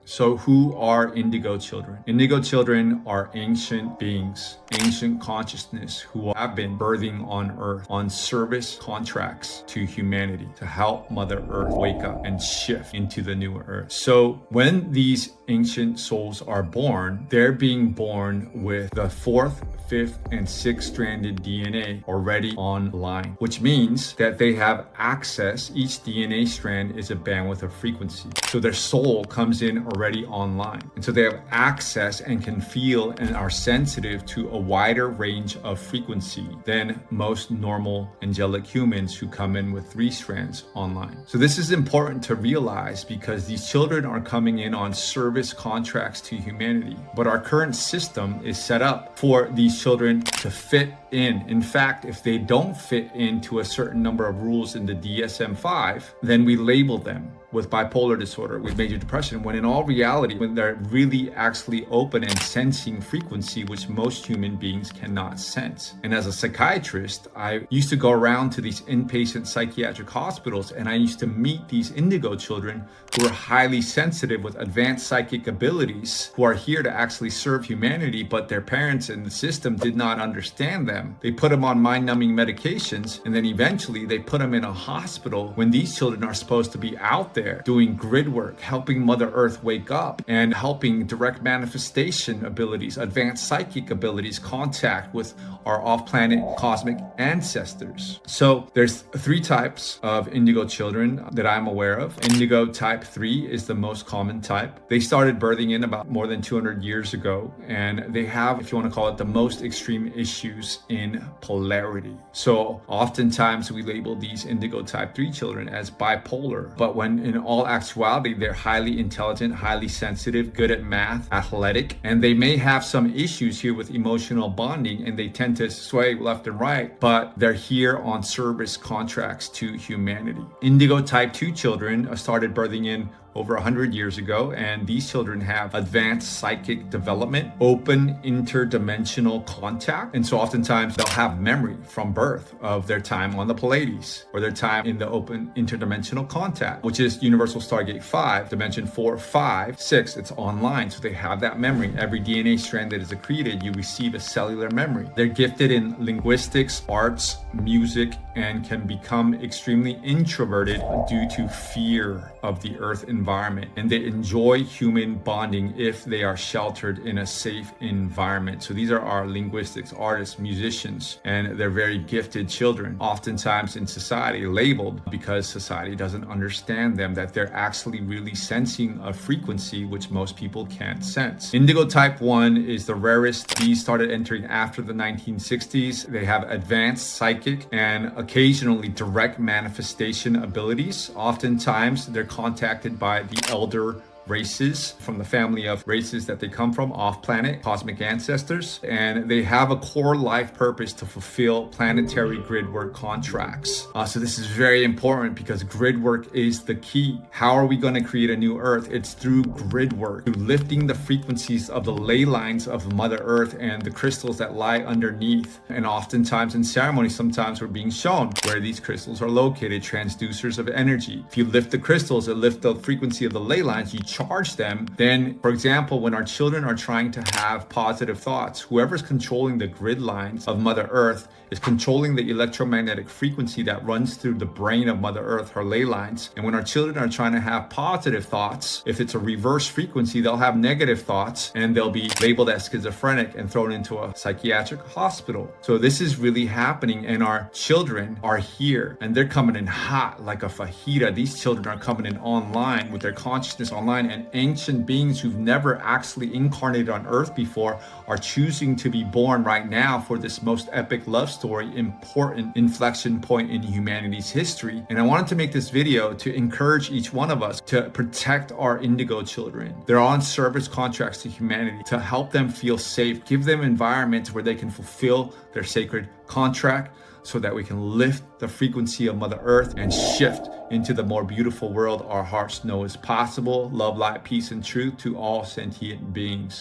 So who are indigo children? Indigo children are ancient beings, ancient consciousness who have been birthing on Earth on service contracts to humanity to help Mother Earth wake up and shift into the new Earth. So when these ancient souls are born, they're being born with the fourth, fifth, and sixth stranded DNA already online, which means that they have access. Each DNA strand is a bandwidth of frequency. So their soul comes in already online. And so they have access and can feel and are sensitive to a wider range of frequency than most normal angelic humans who come in with 3 strands online. So this is important to realize because these children are coming in on service contracts to humanity. But our current system is set up for these children to fit in. In fact, if they don't fit into a certain number of rules in the DSM-5, then we label them with bipolar disorder, with major depression, when in all reality, when they're really actually open and sensing frequency, which most human beings cannot sense. And as a psychiatrist, I used to go around to these inpatient psychiatric hospitals, and I used to meet these indigo children who are highly sensitive with advanced psychic abilities, who are here to actually serve humanity, but their parents and the system did not understand them. They put them on mind-numbing medications, and then eventually they put them in a hospital when these children are supposed to be out there doing grid work, helping Mother Earth wake up, and helping direct manifestation abilities, advanced psychic abilities, contact with our off-planet cosmic ancestors. So there's 3 types of indigo children that I'm aware of. Indigo type 3 is the most common type. They started birthing in about more than 200 years ago, and they have, if you want to call it, the most extreme issues in polarity. So oftentimes we label these indigo type 3 children as bipolar, but when in all actuality, they're highly intelligent, highly sensitive, good at math, athletic, and they may have some issues here with emotional bonding, and they tend to sway left and right, but they're here on service contracts to humanity. Indigo type 2 children started birthing in over 100 years ago, and these children have advanced psychic development, open interdimensional contact, and so oftentimes they'll have memory from birth of their time on the Pleiades or their time in the open interdimensional contact, which is Universal Stargate 5, Dimension 4, 5, 6. It's online, so they have that memory. Every DNA strand that is accreted, you receive a cellular memory. They're gifted in linguistics, arts, music, and can become extremely introverted due to fear of the Earth environment. And they enjoy human bonding if they are sheltered in a safe environment. So these are our linguistics, artists, musicians, and they're very gifted children, oftentimes in society labeled because society doesn't understand them, that they're actually really sensing a frequency which most people can't sense. Indigo type 1 is the rarest. These started entering after the 1960s. They have advanced psychic and occasionally direct manifestation abilities. Oftentimes they're contacted by the elder races from the family of races that they come from, off-planet cosmic ancestors, and they have a core life purpose to fulfill planetary grid work contracts. So this is very important because grid work is the key. How are we going to create a new Earth? It's through grid work, through lifting the frequencies of the ley lines of Mother Earth and the crystals that lie underneath. And oftentimes in ceremony, sometimes we're being shown where these crystals are located, transducers of energy. If you lift the crystals and lift the frequency of the ley lines, you charge them. Then, for example, when our children are trying to have positive thoughts, whoever's controlling the grid lines of Mother Earth is controlling the electromagnetic frequency that runs through the brain of Mother Earth, her ley lines. And when our children are trying to have positive thoughts, if it's a reverse frequency, they'll have negative thoughts and they'll be labeled as schizophrenic and thrown into a psychiatric hospital. So this is really happening, and our children are here and they're coming in hot like a fajita. These children are coming in online with their consciousness online, and ancient beings who've never actually incarnated on Earth before are choosing to be born right now for this most epic love story, important inflection point in humanity's history. And I wanted to make this video to encourage each one of us to protect our indigo children. They're on service contracts to humanity to help them feel safe, give them environments where they can fulfill their sacred contract, so that we can lift the frequency of Mother Earth and shift into the more beautiful world our hearts know is possible. Love, light, peace, and truth to all sentient beings.